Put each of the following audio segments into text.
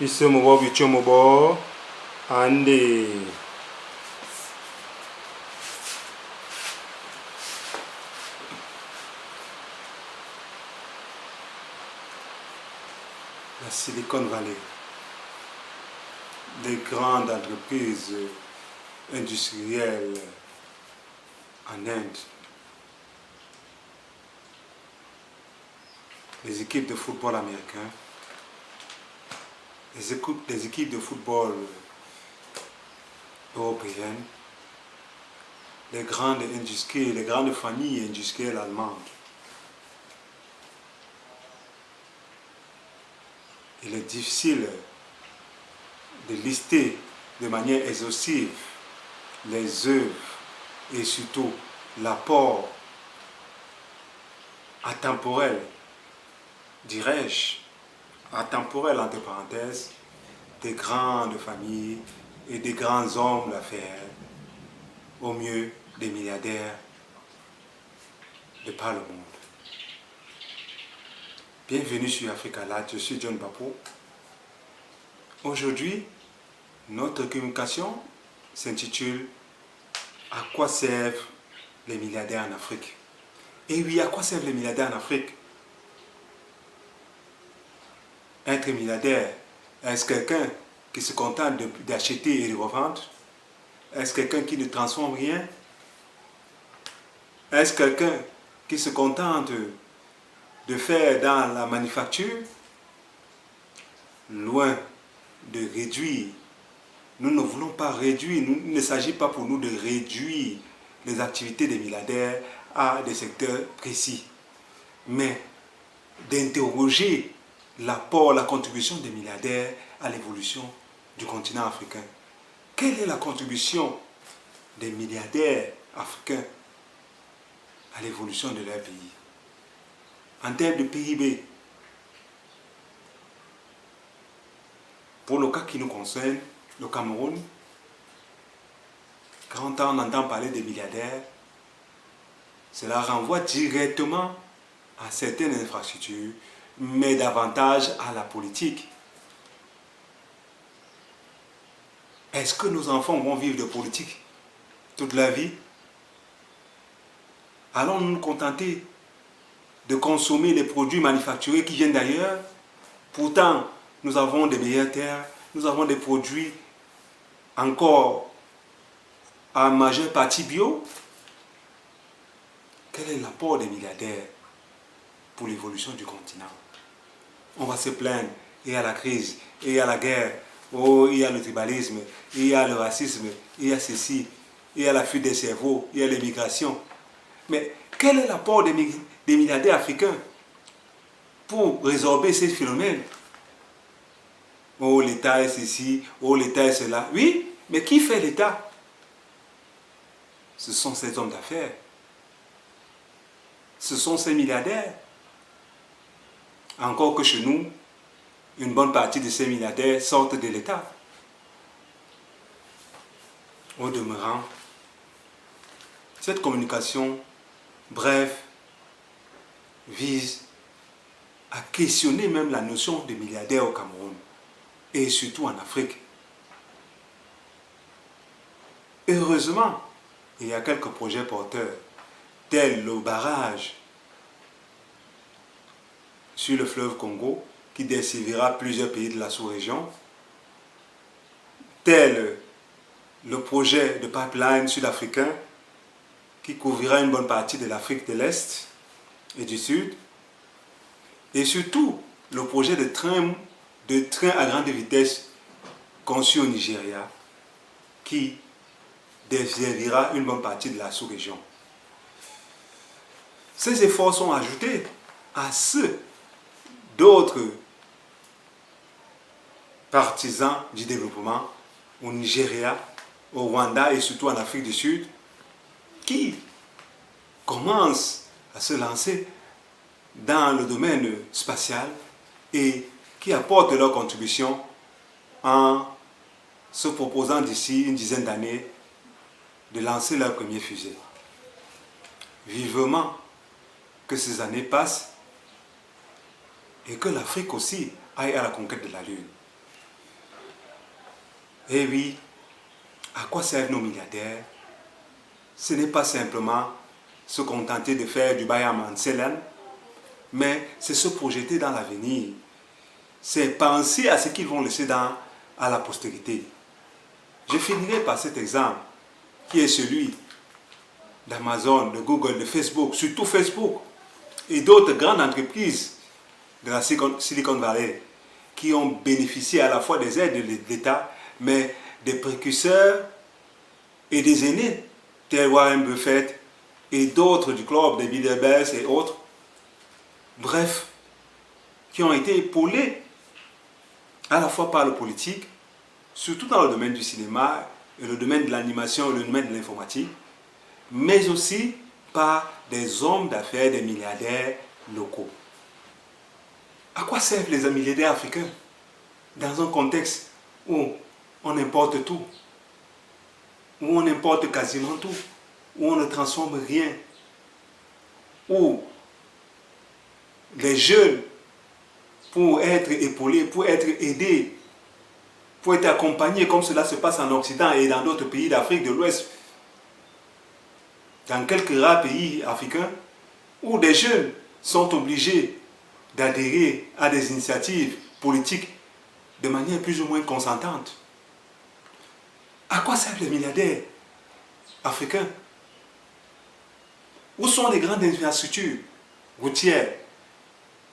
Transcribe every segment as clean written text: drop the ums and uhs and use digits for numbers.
Isomobo bichomobo ande. La Silicon Valley, des grandes entreprises industrielles en Inde, les équipes de football américains, les équipes de football européennes, les grandes industries, les grandes familles industrielles allemandes. Il est difficile de lister de manière exhaustive les œuvres et surtout l'apport atemporel, dirais-je, atemporel entre parenthèses, des grandes familles et des grands hommes d'affaires, au mieux des milliardaires de par le monde. Bienvenue sur Africa Light, je suis John Bapo. Aujourd'hui, notre communication s'intitule « À quoi servent les milliardaires en Afrique ?» Et oui, à quoi servent les milliardaires en Afrique? Être milliardaire, est-ce quelqu'un qui se contente d'acheter et de revendre? Est-ce quelqu'un qui ne transforme rien? Est-ce quelqu'un qui se contente de faire dans la manufacture? Loin de réduire, nous ne voulons pas réduire, il ne s'agit pas pour nous de réduire les activités des milliardaires à des secteurs précis, mais d'interroger l'apport, la contribution des milliardaires à l'évolution du continent africain. Quelle est la contribution des milliardaires africains à l'évolution de leur pays? En termes de PIB, pour le cas qui nous concerne, le Cameroun, quand on entend parler des milliardaires, cela renvoie directement à certaines infrastructures, mais davantage à la politique. Est-ce que nos enfants vont vivre de politique toute leur vie? Allons-nous nous contenter de consommer les produits manufacturés qui viennent d'ailleurs? Pourtant, nous avons des meilleures terres, nous avons des produits encore en majeure partie bio. Quel est l'apport des milliardaires pour l'évolution du continent? On va se plaindre, il y a la crise, il y a la guerre, oh, il y a le tribalisme, il y a le racisme, il y a ceci, il y a la fuite des cerveaux, il y a l'immigration. Mais quel est l'apport des milliardaires africains pour résorber ces phénomènes? Oh, l'État est ceci, oh, l'État est cela. Oui, mais qui fait l'État? Ce sont ces hommes d'affaires. Ce sont ces milliardaires. Encore que chez nous, une bonne partie de ces milliardaires sortent de l'État. Au demeurant, cette communication, bref, vise à questionner même la notion de milliardaire au Cameroun et surtout en Afrique. Heureusement, il y a quelques projets porteurs, tels le barrage sur le fleuve Congo, qui desservira plusieurs pays de la sous-région, tel le projet de pipeline sud-africain, qui couvrira une bonne partie de l'Afrique de l'Est et du Sud, et surtout le projet de train à grande vitesse conçu au Nigeria, qui desservira une bonne partie de la sous-région. Ces efforts sont ajoutés à ceux d'autres partisans du développement au Nigeria, au Rwanda et surtout en Afrique du Sud, qui commencent à se lancer dans le domaine spatial et qui apportent leur contribution en se proposant d'ici une dizaine d'années de lancer leur premier fusée. Vivement que ces années passent et que l'Afrique aussi aille à la conquête de la Lune. Eh oui, à quoi servent nos milliardaires? Ce n'est pas simplement se contenter de faire du Bayern Mansellen, mais c'est se projeter dans l'avenir. C'est penser à ce qu'ils vont laisser à la postérité. Je finirai par cet exemple, qui est celui d'Amazon, de Google, de Facebook, surtout Facebook, et d'autres grandes entreprises de la Silicon Valley, qui ont bénéficié à la fois des aides de l'État, mais des précurseurs et des aînés, tels Warren Buffett et d'autres du club, des Bilderberg et autres, bref, qui ont été épaulés à la fois par le politique, surtout dans le domaine du cinéma, et le domaine de l'animation et le domaine de l'informatique, mais aussi par des hommes d'affaires, des milliardaires locaux. À quoi servent les milliardaires africains dans un contexte où on importe tout, où on importe quasiment tout, où on ne transforme rien, où les jeunes, pour être épaulés, pour être aidés, pour être accompagnés comme cela se passe en Occident et dans d'autres pays d'Afrique de l'Ouest, dans quelques rares pays africains, où des jeunes sont obligés d'adhérer à des initiatives politiques de manière plus ou moins consentante. À quoi servent les milliardaires africains? Où sont les grandes infrastructures routières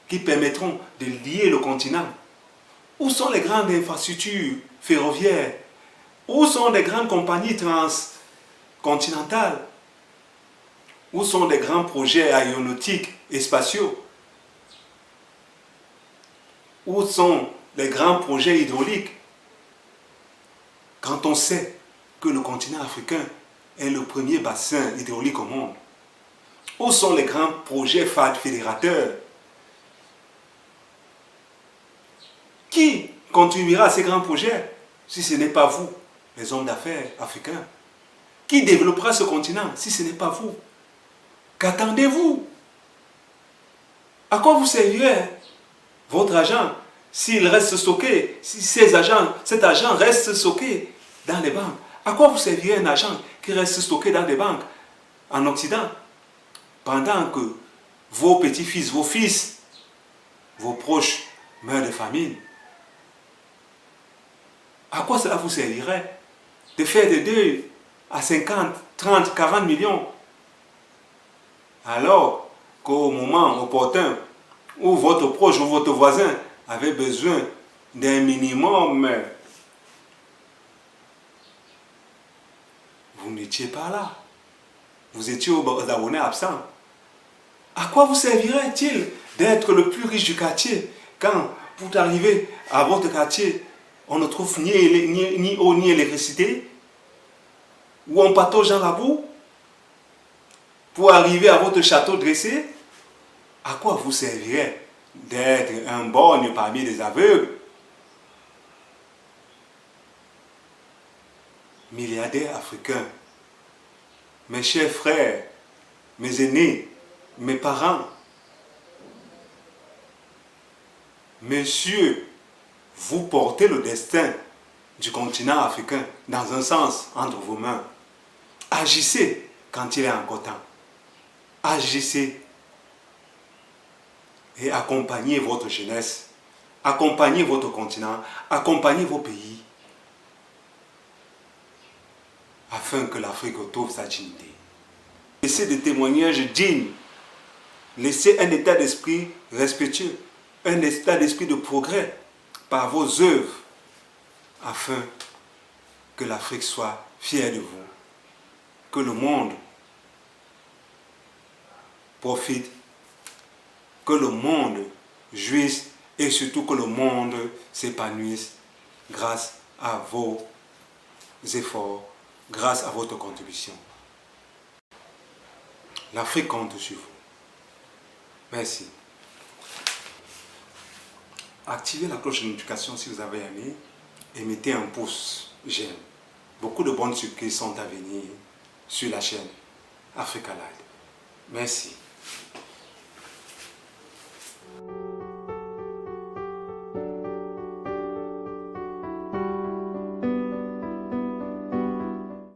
qui permettront de lier le continent? Où sont les grandes infrastructures ferroviaires? Où sont les grandes compagnies transcontinentales? Où sont les grands projets aéronautiques et spatiaux? Où sont les grands projets hydrauliques? Quand on sait que le continent africain est le premier bassin hydraulique au monde, où sont les grands projets fédérateurs? Qui contribuera à ces grands projets si ce n'est pas vous, les hommes d'affaires africains? Qui développera ce continent si ce n'est pas vous? Qu'attendez-vous? À quoi vous servirait votre argent s'il reste stocké, si cet argent reste stocké dans les banques? À quoi vous servirait un argent qui reste stocké dans des banques en Occident pendant que vos petits-fils, vos fils, vos proches meurent de famine? À quoi cela vous servirait de faire de 2 à 50, 30, 40 millions alors qu'au moment opportun où votre proche ou votre voisin avait besoin d'un minimum, vous n'étiez pas là. Vous étiez aux abonnés absents. À quoi vous servirait-il d'être le plus riche du quartier quand, pour arriver à votre quartier, on ne trouve ni eau ni électricité, où on patauge dans la boue? Pour arriver à votre château dressé, à quoi vous servirait d'être un borgne parmi les aveugles? Milliardaires africains, mes chers frères, mes aînés, mes parents, messieurs, vous portez le destin du continent africain dans un sens entre vos mains. Agissez quand il est encore temps. Agissez et accompagnez votre jeunesse, accompagnez votre continent, accompagnez vos pays afin que l'Afrique retrouve sa dignité. Laissez des témoignages dignes, laissez un état d'esprit respectueux, un état d'esprit de progrès par vos œuvres afin que l'Afrique soit fière de vous, que le monde profite, que le monde jouisse et surtout que le monde s'épanouisse grâce à vos efforts, grâce à votre contribution. L'Afrique compte sur vous. Merci. Activez la cloche de notification si vous avez aimé et mettez un pouce j'aime. Beaucoup de bonnes surprises sont à venir sur la chaîne Africa Live. Merci.